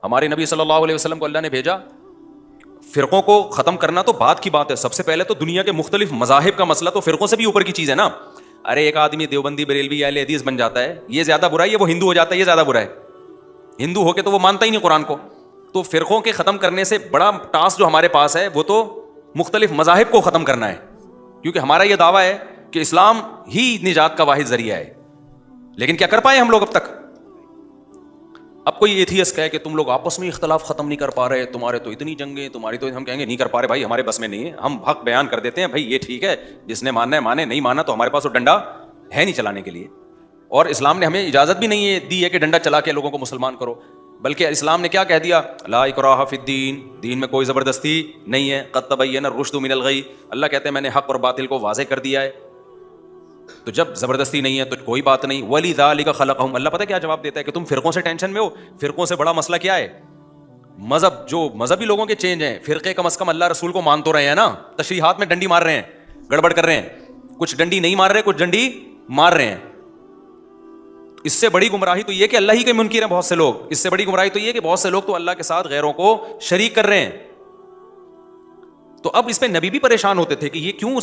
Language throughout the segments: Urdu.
ہمارے نبی صلی اللہ علیہ وسلم کو اللہ نے بھیجا فرقوں کو ختم کرنا تو بات کی بات ہے. سب سے پہلے تو دنیا کے مختلف مذاہب کا مسئلہ تو فرقوں سے بھی اوپر کی چیز ہے نا. ارے ایک آدمی دیوبندی بریلوی یا اہل حدیث بن جاتا ہے, یہ زیادہ برا ہے, یہ وہ ہندو ہو جاتا ہے, یہ زیادہ برا ہے. ہندو ہو کے تو وہ مانتا ہی نہیں قرآن کو. تو فرقوں کے ختم کرنے سے بڑا ٹاسک جو ہمارے پاس ہے وہ تو مختلف مذاہب کو ختم کرنا ہے, کیونکہ ہمارا یہ دعویٰ ہے کہ اسلام ہی نجات کا واحد ذریعہ ہے. لیکن کیا کر پائے ہم لوگ اب تک؟ اب کوئی ایتھیسٹ کہے کہ تم لوگ آپس میں اختلاف ختم نہیں کر پا رہے, تمہارے تو اتنی جنگیں, تمہاری تو, ہم کہیں گے نہیں کر پا رہے بھائی, ہمارے بس میں نہیں ہے. ہم حق بیان کر دیتے ہیں بھائی یہ ٹھیک ہے, جس نے ماننا ہے مانے, نہیں مانا تو ہمارے پاس وہ ڈنڈا ہے نہیں چلانے کے لیے. اور اسلام نے ہمیں اجازت بھی نہیں ہے دی ہے کہ ڈنڈا چلا کے لوگوں کو مسلمان کرو, بلکہ اسلام نے کیا کہہ دیا, لا اکراہ فی الدین, دین میں کوئی زبردستی نہیں ہے, قد تبین الرشد من الغی. اللہ کہتے ہیں میں نے حق اور باطل کو واضح کر دیا ہے, تو جب زبردستی نہیں ہے تو کوئی بات نہیں. وَلِذَٰلِكَ خَلَقَهُمْ, اللہ پتہ کیا جواب دیتا ہے کہ تم فرقوں سے ٹینشن میں ہو, فرقوں سے بڑا مسئلہ کیا ہے؟ مذہب. جو مذہبی لوگوں کے چینج ہیں, فرقے کم از کم اللہ رسول کو مان تو رہے ہیں نا, تشریحات میں ڈنڈی مار رہے ہیں, گڑبڑ کر رہے ہیں, کچھ ڈنڈی نہیں مار رہے, کچھ ڈنڈی مار رہے ہیں. اس سے بڑی گمراہی تو یہ کہ اللہ ہی کے منکر ہیں بہت سے لوگ. اس سے بڑی گمراہی تو یہ کہ بہت سے لوگ تو اللہ کے ساتھ غیروں کو شریک کر رہے ہیں. تو اب اس پہ نبی بھی پریشان ہوتے تھے کہ یہ کیوں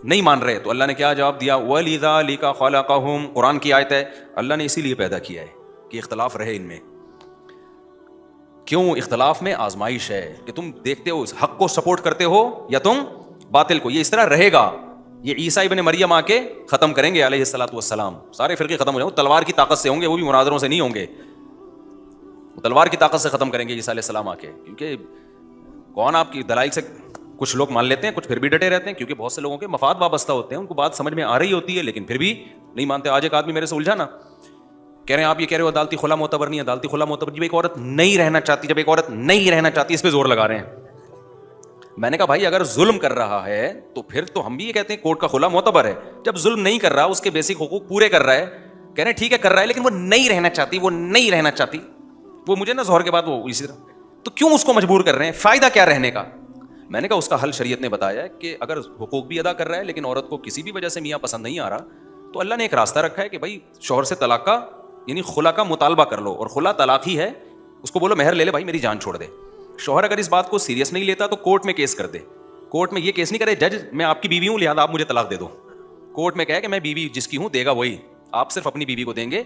نہیں مان رہے. تو اللہ نے کیا جواب دیا, وَلِذَٰلِكَ خَلَقَهُمْ, قرآن کی آیت ہے, اللہ نے اسی لیے پیدا کیا ہے کہ اختلاف رہے ان میں. کیوں؟ اختلاف میں آزمائش ہے کہ تم دیکھتے ہو اس حق کو سپورٹ کرتے ہو یا تم باطل کو. یہ اس طرح رہے گا. یہ عیسیٰ ابن مریم آ کے ختم کریں گے علیہ الصلوۃ والسلام, سارے فرقے ختم ہو جائیں گے. تلوار کی طاقت سے ہوں گے, وہ بھی مناظروں سے نہیں ہوں گے, تلوار کی طاقت سے ختم کریں گے عیسیٰ علیہ السلام آ کے. کیونکہ کون آپ کی دلائل سے کچھ لوگ مان لیتے ہیں, کچھ پھر بھی ڈٹے رہتے ہیں, کیونکہ بہت سے لوگوں کے مفاد وابستہ ہوتے ہیں, ان کو بات سمجھ میں آ رہی ہوتی ہے لیکن پھر بھی نہیں مانتے. آج ایک آدمی میرے سے الجھا نا, کہہ رہے ہیں آپ یہ کہہ رہے ہو عدالتی خلا معتبر نہیں ہے. عدالتی خلا معتبر جب ایک عورت نہیں رہنا چاہتی, جب ایک عورت نہیں رہنا چاہتی, اس پہ زور لگا رہے ہیں. میں نے کہا بھائی اگر ظلم کر رہا ہے تو پھر تو ہم بھی یہ کہتے ہیں کورٹ کا خلا معتبر ہے. جب ظلم نہیں کر رہا, اس کے بیسک حقوق پورے کر رہا ہے, کہہ رہے ہیں ٹھیک ہے کر رہا ہے, لیکن وہ نہیں رہنا چاہتی, وہ نہیں رہنا چاہتی, وہ مجھے نا ظہر کے بعد وہ اسی طرح, تو کیوں اس کو مجبور کر رہے ہیں؟ فائدہ کیا رہنے کا؟ میں نے کہا اس کا حل شریعت نے بتایا ہے کہ اگر حقوق بھی ادا کر رہا ہے لیکن عورت کو کسی بھی وجہ سے میاں پسند نہیں آ رہا, تو اللہ نے ایک راستہ رکھا ہے کہ بھائی شوہر سے طلاق کا یعنی خلا کا مطالبہ کر لو, اور خلا طلاق ہی ہے, اس کو بولو مہر لے لے بھائی میری جان چھوڑ دے. شوہر اگر اس بات کو سیریس نہیں لیتا تو کورٹ میں کیس کر دے. کورٹ میں یہ کیس نہیں کرے جج میں آپ کی بیوی ہوں لہٰذا آپ مجھے طلاق دے دو. کورٹ میں کہے کہ میں بیوی جس کی ہوں دے گا وہی, آپ صرف اپنی بیوی کو دیں گے,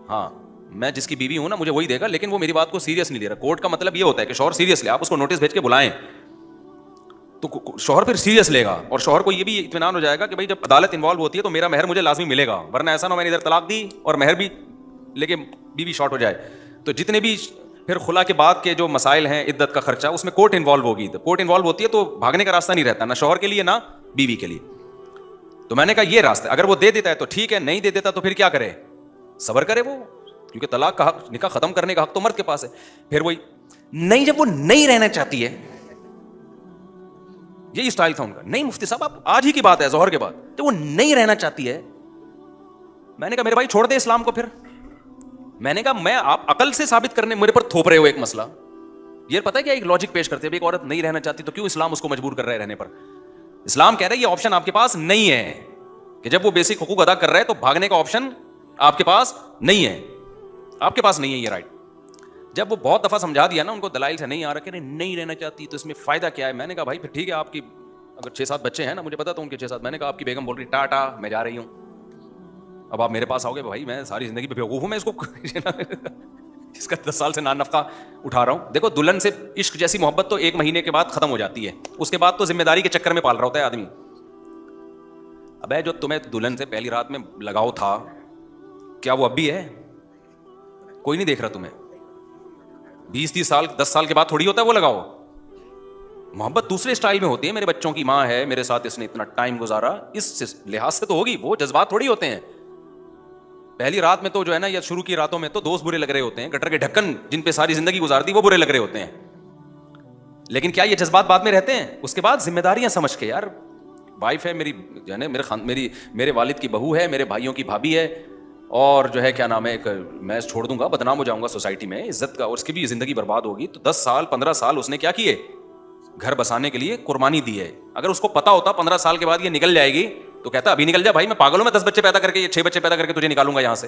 ہاں میں جس کی بیوی ہوں نا مجھے وہی دے گا, لیکن وہ میری بات کو سیریس نہیں لے رہا. کورٹ کا مطلب یہ ہوتا ہے کہ شوہر سیریس لے, آپ اس کو نوٹس بھیج کے بلائیں تو شوہر پھر سیریس لے گا, اور شوہر کو یہ بھی اطمینان ہو جائے گا کہ بھائی جب عدالت انوالو ہوتی ہے تو میرا مہر مجھے لازمی ملے گا, ورنہ ایسا نہ میں نے ادھر طلاق دی اور مہر بھی لے کے بیوی شارٹ ہو جائے. تو جتنے بھی پھر خلا کے بعد کے جو مسائل ہیں, عدت کا خرچہ, اس میں کورٹ انوالو ہوگی. کورٹ انوالو ہوتی ہے تو بھاگنے کا راستہ نہیں رہتا, نہ شوہر کے لیے نہ بیوی کے لیے. تو میں نے کہا یہ راستہ اگر وہ دے دیتا ہے تو ٹھیک ہے, نہیں دے دیتا تو پھر کیا کرے؟ صبر کرے وہ, کیونکہ طلاق کا حق, نکاح ختم کرنے کا حق تو مرد کے پاس ہے. پھر وہی نہیں, جب وہ نہیں رہنا چاہتی ہے, یہی اسٹائل تھا ان کا. نہیں مفتی صاحب آپ آج ہی کی بات ہے ظہر کے بعد, جب وہ نہیں رہنا چاہتی ہے, میں نے کہا میرے بھائی چھوڑ دے اسلام کو. پھر میں نے کہا میں آپ عقل سے ثابت کرنے میرے پر تھوپ رہے ہو ایک مسئلہ. یہ پتہ ہے کیا ایک لاجک پیش کرتے ہیں, ایک عورت نہیں رہنا چاہتی تو کیوں اسلام اس کو مجبور کر رہے رہنے پر؟ اسلام کہہ رہا ہے یہ آپشن آپ کے پاس نہیں ہے, کہ جب وہ بیسک حقوق ادا کر رہا ہے تو بھاگنے کا آپشن آپ کے پاس نہیں ہے, آپ کے پاس نہیں ہے یہ رائٹ. جب وہ بہت دفعہ سمجھا دیا نا ان کو دلائل سے نہیں آ رہا کہ نہیں رہنا چاہتی تو اس میں فائدہ کیا ہے, میں نے کہا بھائی پھر ٹھیک ہے آپ کی اگر 6-7 بچے ہیں نا, مجھے پتا تو ان کے 6-7, میں نے کہا آپ کی بیگم بول رہی ٹاٹا میں جا رہی ہوں, اب آپ میرے پاس آؤ گے, بھائی میں ساری زندگی پہ بیوقوف ہوں, میں اس کا 10 سال سے نان نفقہ اٹھا رہا ہوں. دیکھو دلہن سے عشق جیسی محبت تو 1 مہینے کے بعد ختم ہو جاتی ہے, اس کے بعد تو ذمہ داری کے چکر میں پال رہا ہوتا ہے آدمی. ابے جو تمہیں دلہن سے پہلی رات میں لگاؤ تھا, کیا وہ اب بھی ہے؟ کوئی نہیں دیکھ رہا تمہیں. 20-30 سال 10 سال کے بعد تھوڑی ہوتا ہے وہ لگاؤ. محبت دوسرے اسٹائل میں ہوتی ہے. میرے بچوں کی ماں ہے, میرے ساتھ اس نے اتنا ٹائم گزارا, اس لحاظ سے تو ہوگی, وہ جذبات تھوڑی ہوتے ہیں. پہلی رات میں تو جو ہے نا, یا شروع کی راتوں میں تو دوست برے لگ رہے ہوتے ہیں, گٹر کے ڈھکن جن پہ ساری زندگی گزار دی وہ برے لگ رہے ہوتے ہیں. لیکن کیا یہ جذبات بعد میں رہتے ہیں؟ اس کے بعد ذمہ داریاں سمجھ کے, یار وائف ہے میری, جو ہے نا میرے والد کی بہو ہے, میرے بھائیوں کی بھابھی ہے, اور جو ہے کیا نام ہے, میں چھوڑ دوں گا, بدنام ہو جاؤں گا سوسائٹی میں, عزت کا, اور اس کی بھی زندگی برباد ہوگی. تو 10 سال 15 سال اس نے کیا کیے, گھر بسانے کے لیے قربانی دی ہے. اگر اس کو پتا ہوتا 15 سال کے بعد یہ نکل جائے گی تو کہتا ابھی نکل جا بھائی, میں پاگل ہوں, میں 10 بچے پیدا کر کے 6 بچے پیدا کر کے تجھے نکالوں گا یہاں سے.